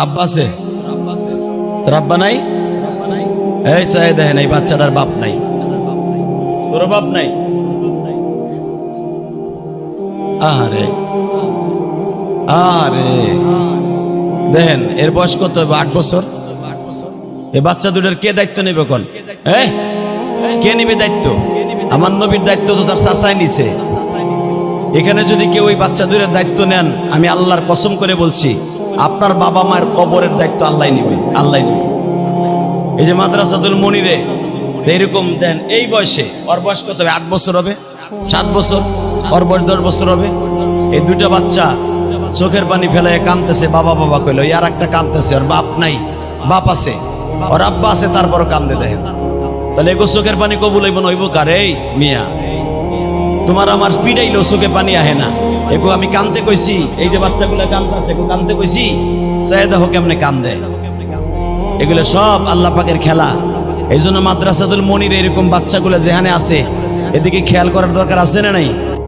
আব্বা আছে? তোর আব্বা নাই? এই চাই দেখেন এই বাচ্চাটার বাপ নাই। তোর বাপ নাই? আরে আরে দেখেন এর বয়স কত? 8 বছর। এই বাচ্চা দুটার কে দায়িত্ব নেবে? কোন কে নিবে দায়িত্ব? আমার নবীর দায়িত্ব তো তার চাচাই নিছে। এখানে যদি কেউ ওই বাচ্চা দুটার দায়িত্ব নেন, আমি আল্লাহর কসম করে বলছি আপনার বাবা মায়ের কবরের দায়িত্ব আল্লাহ নিবে। আল্লাহ নিবে। এই যে মাদ্রাসাতুল মনিরে এরকম দেন, এই বয়সে ওর বয়স কত হবে? 8 বছর হবে, 7 বছর, ওর বয়স 10 বছর হবে। এই দুইটা বাচ্চা চোখের পানি ফেলায় কাঁদতেছে, বাবা বাবা কইল। আর একটা কাঁদতেছে, ওর বাপ নাই, বাপ আছে, ওর আব্বা আছে, তারপরও কান্দে দেখেন। তাহলে এগো চোখের পানি কবুল হইব না? হইব কার? এই মিয়া, তোমার আমার পিড়াইলেও চোখে পানি আহে না। এগো আমি কান্দতে কইছি, এই যে বাচ্চাগুলা কান্দতেছে, এগো কান্দতে কইছি, চাই দেখো কেমনে কান্দে। এগুলো সব আল্লাহ পাকের খেলা। এই জন্য মাদ্রাসাতুল মনির এরকম বাচ্চাগুলো যেখানে আছে, এদিকে খেয়াল করার দরকার আছে না নাই?